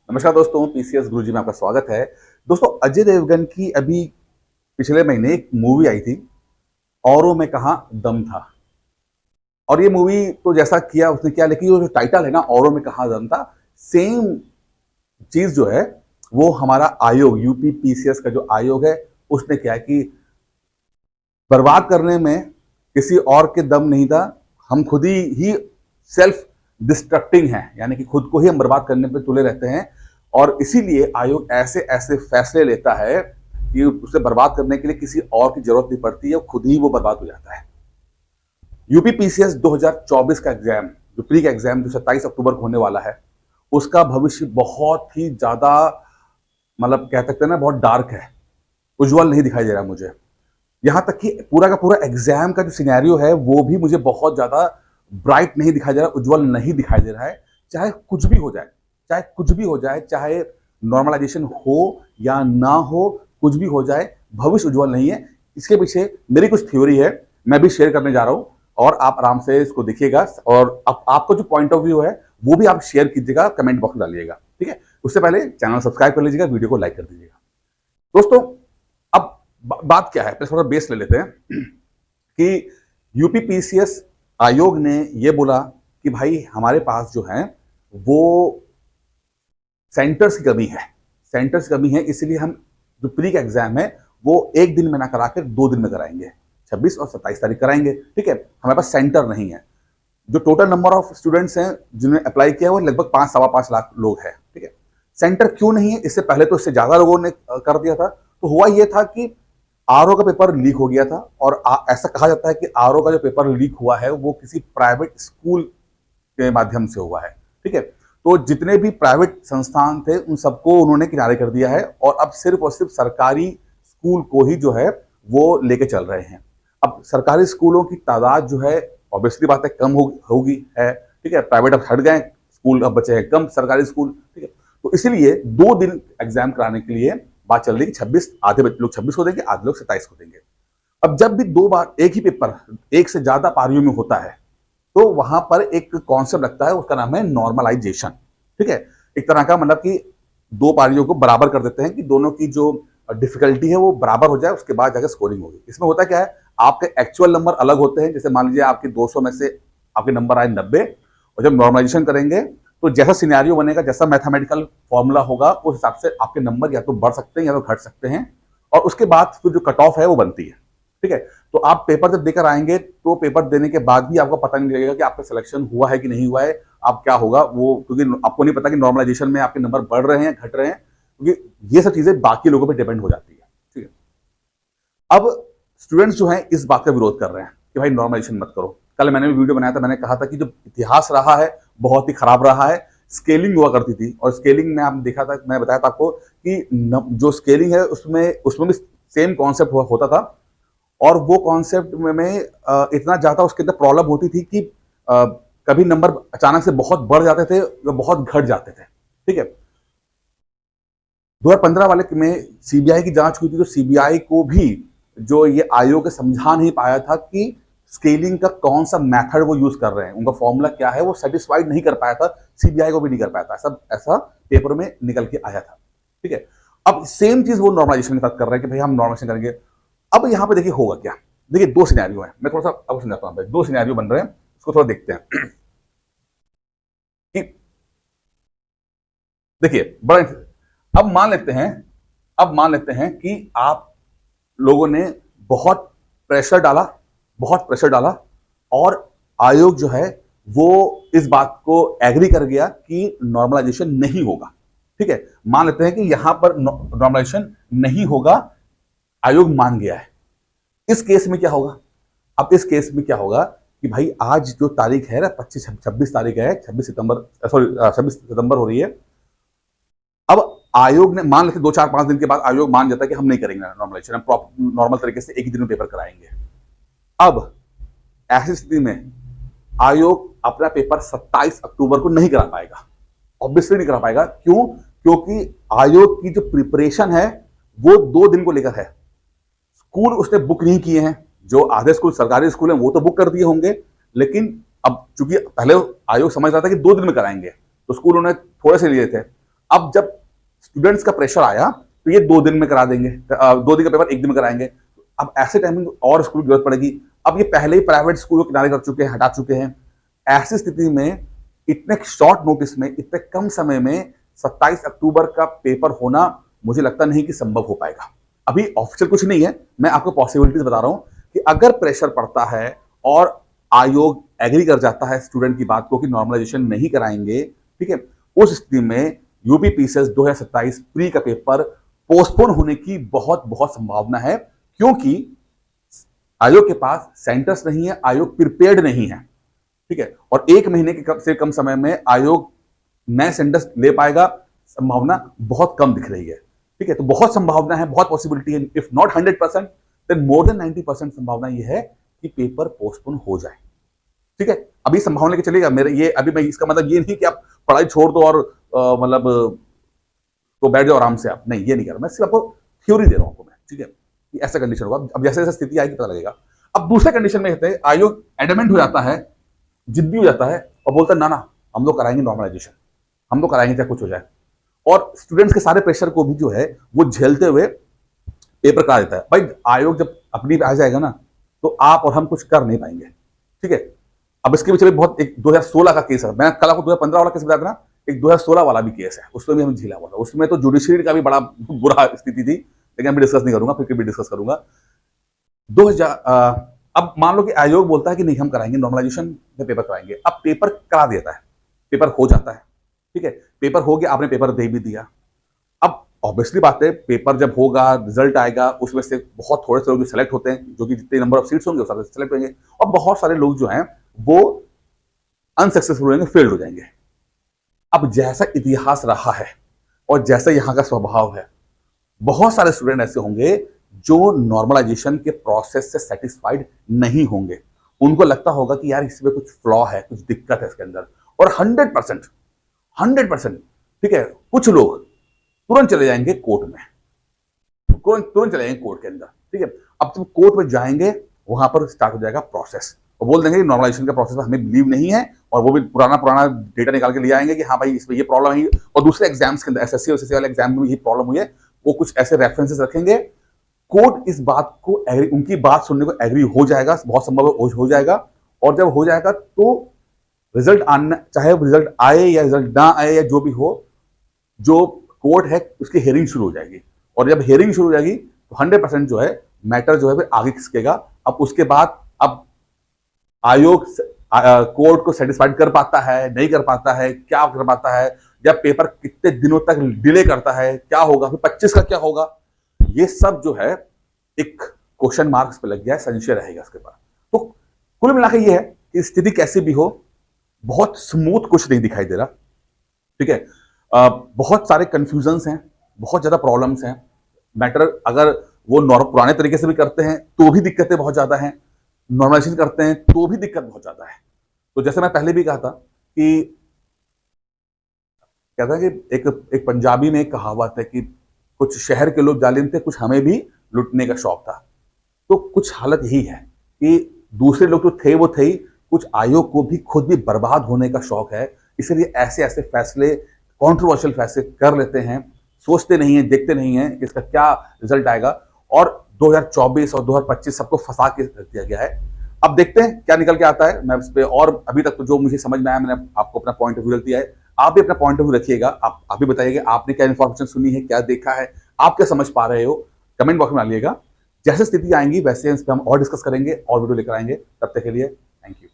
नमस्कार दोस्तों, पीसीएस गुरुजी में आपका स्वागत है। दोस्तों, अजय देवगन की अभी पिछले महीने एक मूवी आई थी, औरों में कहाँ दम था। और ये मूवी तो जैसा किया उसने किया, लेकिन वो जो टाइटल है ना, औरों में कहाँ दम था, सेम चीज जो है वो हमारा आयोग यूपी पीसीएस का जो आयोग है उसने किया कि बर्बाद करने में किसी और के दम नहीं था। हम खुद ही सेल्फ डिस्ट्रक्टिंग हैं, यानी कि खुद को ही हम बर्बाद करने पे तुले रहते हैं। और इसीलिए आयोग ऐसे ऐसे फैसले लेता है कि उसे बर्बाद करने के लिए किसी और की जरूरत नहीं पड़ती है, खुद ही वो बर्बाद हो जाता है। यूपी पीसीएस 2024 का एग्जाम, जो प्री का एग्जाम जो 27 अक्टूबर को होने वाला है, उसका भविष्य बहुत ही ज्यादा, मतलब कह सकते हैं ना, बहुत डार्क है, उज्जवल नहीं दिखाई दे रहा मुझे। यहां तक कि पूरा का पूरा एग्जाम का जो सिनेरियो है वो भी मुझे बहुत ज्यादा ब्राइट नहीं दिखाई दे रहा, उज्जवल नहीं दिखाई दे रहा है। चाहे कुछ भी हो जाए, चाहे कुछ भी हो जाए, चाहे नॉर्मलाइजेशन हो या ना हो, कुछ भी हो जाए, भविष्य उज्जवल नहीं है। इसके पीछे मेरी कुछ थ्योरी है, मैं भी शेयर करने जा रहा हूं, और आप आराम से इसको देखिएगा। और आपको जो पॉइंट ऑफ व्यू है वो भी आप शेयर कीजिएगा, कमेंट बॉक्स में डालिएगा, ठीक है। उससे पहले चैनल सब्सक्राइब कर लीजिएगा, वीडियो को लाइक कर दीजिएगा। दोस्तों, अब बात क्या है, पहले थोड़ा बेस ले लेते हैं कि यूपी पीसीएस आयोग ने यह बोला कि भाई हमारे पास जो है वो सेंटर्स की कमी है, सेंटर्स की कमी है, इसलिए हम जो प्री का एग्जाम है वो एक दिन में ना कराकर 2 दिन में कराएंगे, 26 और 27 तारीख कराएंगे, ठीक है। हमारे पास सेंटर नहीं है। जो टोटल नंबर ऑफ स्टूडेंट्स हैं जिन्होंने अप्लाई किया वो लगभग 5-5.25 लाख लोग हैं, ठीक है। सेंटर क्यों नहीं है, इससे पहले तो इससे ज्यादा लोगों ने कर दिया था। तो हुआ यह था कि आरओ का पेपर लीक हो गया था, और ऐसा कहा जाता है कि आरओ का जो पेपर लीक हुआ है वो किसी प्राइवेट स्कूल के माध्यम से हुआ है, ठीक है। तो जितने भी प्राइवेट संस्थान थे उन सबको उन्होंने किनारे कर दिया है, और अब सिर्फ और सिर्फ सरकारी स्कूल को ही जो है वो लेके चल रहे हैं। अब सरकारी स्कूलों की तादाद जो है ऑब्वियसली बात है कम होगी है, ठीक है। प्राइवेट अब हट गए, स्कूल अब बचे हैं कम, सरकारी स्कूल, ठीक है। तो इसलिए 2 दिन एग्जाम कराने के लिए बात चल रही है कि 26, आधे लोग 26 को देंगे, आधे लोग 27 को देंगे। अब जब भी 2 बार एक ही पेपर एक से ज्यादा पारियों में होता है तो वहां पर एक कॉन्सेप्ट लगता है, उसका नाम है नॉर्मलाइजेशन, ठीक है। एक तरह का मतलब कि 2 पारियों को बराबर कर देते हैं कि दोनों की जो डिफिकल्टी है वो बराबर हो जाए, उसके बाद जाकर स्कोरिंग होगी। इसमें होता क्या है, आपके एक्चुअल नंबर अलग होते हैं। जैसे मान लीजिए आपके 200 में से आपके नंबर आए 90, और जब नॉर्मलाइजेशन करेंगे तो जैसा सिनेरियो बनेगा, जैसा मैथमेटिकल फॉर्मूला होगा, उस हिसाब से आपके नंबर या तो बढ़ सकते हैं या तो घट सकते हैं, और उसके बाद फिर जो कट ऑफ है वो बनती है, ठीक है। तो आप पेपर जब देकर आएंगे तो पेपर देने के बाद भी आपको पता नहीं लगेगा कि आपका सिलेक्शन हुआ है कि नहीं हुआ है, आप क्या होगा वो, क्योंकि आपको नहीं पता कि नॉर्मलाइजेशन में आपके नंबर बढ़ रहे हैं घट रहे हैं, क्योंकि ये सब चीजें बाकी लोगों पर डिपेंड हो जाती है, ठीक है। अब स्टूडेंट्स जो हैं इस बात का विरोध कर रहे हैं कि भाई नॉर्मलाइजेशन मत करो। कल मैंने भी वीडियो बनाया था, मैंने कहा था कि जो इतिहास रहा है बहुत ही खराब रहा है। स्केलिंग हुआ करती थी, और स्केलिंग में आपने देखा था, मैं बताया था आपको कि जो स्केलिंग है उसमें भी सेम कॉन्सेप्ट होता था, और वो कॉन्सेप्ट में इतना ज्यादा उसके अंदर प्रॉब्लम होती थी कि कभी नंबर अचानक से बहुत बढ़ जाते थे या बहुत घट जाते थे, ठीक है। 2015 वाले में सीबीआई की जांच हुई थी, तो सीबीआई को भी जो ये आयोग समझा नहीं पाया था कि स्केलिंग का कौन सा मेथड वो यूज कर रहे हैं, उनका फॉर्मूला क्या है, वो सेटिस्फाइड नहीं कर पाया था, सीबीआई को भी नहीं कर पाया था। सब ऐसा पेपर में निकल के आया था, ठीक है। अब सेम चीज वो नॉर्मलाइजेशन के साथ कर रहे हैं कि भाई हम नॉर्मलाइजेशन करेंगे। अब यहां पे देखिए होगा क्या, देखिए 2 सिनेरियो है, मैं थोड़ा सा आपको समझाता हूं। 2 सिनेरियो बन रहे हैं, उसको थोड़ा देखते हैं कि देखिए बड़ा। अब मान लेते हैं कि आप लोगों ने बहुत प्रेशर डाला, और आयोग जो है वो इस बात को एग्री कर गया कि नॉर्मलाइजेशन नहीं होगा, ठीक है। मान लेते हैं कि यहां पर नॉर्मलाइजेशन नहीं होगा, आयोग मान गया है। इस केस में क्या होगा, अब इस केस में क्या होगा कि भाई आज जो तारीख है ना, 26 तारीख है, 26 सितंबर हो रही है। अब आयोग ने मान लेते 2-4-5 दिन के बाद आयोग मान जाता है कि हम नहीं करेंगे नॉर्मलाइजेशन, हम नॉर्मल तरीके से एक ही दिन में पेपर कराएंगे। अब ऐसी स्थिति में आयोग अपना पेपर 27 अक्टूबर को नहीं करा पाएगा, ऑब्वियसली नहीं करा पाएगा। क्यों? क्योंकि आयोग की जो प्रिपरेशन है वो 2 दिन को लेकर है। स्कूल उसने बुक नहीं किए हैं, जो आधे स्कूल सरकारी स्कूल हैं वो तो बुक कर दिए होंगे, लेकिन अब चूंकि पहले आयोग समझ रहा था कि 2 दिन में कराएंगे, तो स्कूल उन्होंने थोड़े से लिए थे। अब जब स्टूडेंट्स का प्रेशर आया तो ये 2 दिन में करा देंगे, 2 दिन का पेपर 1 दिन में कराएंगे। अब ऐसे टाइमिंग और स्कूल की जरूरत पड़ेगी। अब ये पहले ही प्राइवेट स्कूल को किनारे कर चुके हैं, हटा चुके हैं। ऐसी स्थिति में इतने शॉर्ट नोटिस में, इतने कम समय में 27 अक्टूबर का पेपर होना मुझे लगता नहीं कि संभव हो पाएगा। अभी ऑफिशियल कुछ नहीं है, मैं आपको पॉसिबिलिटीज बता रहा हूं कि अगर प्रेशर पड़ता है और आयोग एग्री कर जाता है स्टूडेंट की बात को कि नॉर्मलाइजेशन नहीं कराएंगे, ठीक है, उस स्थिति में यूपी पीसीएस 2027 प्री का पेपर पोस्टपोन होने की बहुत बहुत संभावना है, क्योंकि आयोग के पास सेंटर्स नहीं है, आयोग प्रिपेयर्ड नहीं है, ठीक है, और 1 महीने के से कम समय में आयोग नए सेंटर्स ले पाएगा, संभावना बहुत कम दिख रही है, ठीक है। तो बहुत संभावना है, बहुत पॉसिबिलिटी है, if not 100% then more than 90% संभावना यह है कि पेपर पोस्टपोन हो जाए, ठीक है। अभी संभावना के चलेगा मेरे ये, अभी मैं इसका मतलब ये नहीं कि आप पढ़ाई छोड़ दो और मतलब तो बैठ जाओ आराम से, आप नहीं, ये नहीं कर रहा मैं, सिर्फ आपको थ्योरी दे रहा हूं आपको मैं, ठीक है, कि ऐसा कंडीशन होगा। अब जैसे जैसे स्थिति आएगी पता लगेगा। अब दूसरे कंडीशन में कहते हैं आयोग एडमेंट हो जाता है, जिद्दी हो जाता है और बोलता है ना ना हम लोग कराएंगे नॉर्मलाइजेशन, हम लोग कराएंगे चाहे कुछ हो जाए, और स्टूडेंट्स के सारे प्रेशर को भी जो है वो झेलते हुए पेपर करा देता है। भाई आयोग जब अपनी आ जाएगा ना तो आप और हम कुछ कर नहीं पाएंगे, ठीक है। अब इसके पीछे बहुत एक 2016 का केस है, मैंने कल आपको 2015 वाला केस बताया था ना, एक 2016 वाला भी केस है, उसमें भी हम झेला हुआ था। उसमें तो जुडिशरी का भी बड़ा बुरा स्थिति थी, लेकिन मैं डिस्कस नहीं करूंगा, फिर भी डिस्कस करूंगा। 2000 अब मान लो कि आयोग बोलता है कि नहीं हम कराएंगे नॉर्मलाइजेशन में पेपर कराएंगे, अब पेपर करा देता है, पेपर हो जाता है, ठीक है, पेपर हो गया, आपने पेपर दे भी दिया। अब ऑब्वियसली बात है पेपर जब होगा, रिजल्ट आएगा, उसमें से बहुत थोड़े से लोग जो सेलेक्ट होते हैं, जो कि जितने नंबर ऑफ सीट्स होंगे उस हिसाब से सेलेक्ट होंगे, और बहुत सारे लोग जो हैं वो अनसक्सेसफुल होंगे, फेल्ड हो जाएंगे। अब जैसा इतिहास रहा है और जैसा यहाँ का स्वभाव है, बहुत सारे स्टूडेंट ऐसे होंगे जो नॉर्मलाइजेशन के प्रोसेस से सेटिस्फाइड नहीं होंगे, उनको लगता होगा कि यार इसमें कुछ फ्लॉ है, कुछ दिक्कत है इसके अंदर, और 100%, ठीक है, कुछ लोग तुरंत चले जाएंगे कोर्ट में, तुरंत चले जाएंगे कोर्ट के अंदर, ठीक है। अब जब कोर्ट में जाएंगे वहां पर स्टार्ट हो जाएगा प्रोसेस, और बोल देंगे नॉर्मलाइजेशन का प्रोसेस में हमें बिलीव नहीं है, और वो भी पुराना डेटा निकाल के ले आएंगे कि हाँ भाई इसमें ये प्रॉब्लम है, और दूसरे एग्जाम्स के अंदर एसएससी और एसएससी वाले एग्जाम में ये प्रॉब्लम हुई है, वो कुछ ऐसे रेफरेंसेस रखेंगे। कोर्ट इस बात को उनकी बात सुनने को एग्री हो जाएगा, बहुत संभव हो जाएगा, और जब हो जाएगा तो रिजल्ट आना, चाहे रिजल्ट आए या रिजल्ट ना आए या जो भी हो, जो कोर्ट है उसकी हियरिंग शुरू हो जाएगी, और जब हियरिंग शुरू हो जाएगी तो 100% जो है मैटर जो है फिर आगे खिसकेगा। अब उसके बाद अब आयोग कोर्ट को सेटिस्फाइड कर पाता है, नहीं कर पाता है, क्या कर पाता है, या पेपर कितने दिनों तक डिले करता है, क्या होगा, फिर 25 का क्या होगा, ये सब जो है एक क्वेश्चन मार्क्स पे लग गया है, संशय रहेगा इसके बाद। तो कुल मिलाकर ये है कि स्थिति कैसी भी हो, बहुत स्मूथ कुछ नहीं दिखाई दे रहा, ठीक है। बहुत सारे कंफ्यूजन्स हैं, बहुत ज्यादा प्रॉब्लम्स हैं। मैटर अगर वो पुराने तरीके से भी करते हैं तो भी दिक्कतें बहुत ज्यादा हैं, नॉर्मलाइजेशन करते हैं तो भी दिक्कत बहुत ज्यादा है। तो जैसे मैं पहले भी कहा था कि कहता है कि एक पंजाबी में एक कहावत है कि कुछ शहर के लोग जालिम थे, कुछ हमें भी लुटने का शौक था। तो कुछ हालत यही है कि दूसरे लोग जो थे वो थे ही, कुछ आयोग को भी खुद भी बर्बाद होने का शौक है, इसलिए ऐसे ऐसे फैसले, कंट्रोवर्शियल फैसले कर लेते हैं, सोचते नहीं है, देखते नहीं है कि इसका क्या रिजल्ट आएगा, और 2024 और 2025 सबको फंसा के रख दिया गया है। अब देखते हैं क्या निकल के आता है। मैं इस पे, और अभी तक तो जो मुझे समझ में आया मैंने आपको अपना पॉइंट ऑफ व्यू रख दिया है, आप भी अपना पॉइंट ऑफ व्यू रखिएगा। आप भी बताइएगा आपने क्या इन्फॉर्मेशन सुनी है, क्या देखा है, आप क्या समझ पा रहे हो, कमेंट बॉक्स में डालिएगा। जैसे स्थिति आएंगी वैसे इस पर हम और डिस्कस करेंगे और वीडियो लेकर आएंगे। तब तक के लिए थैंक यू।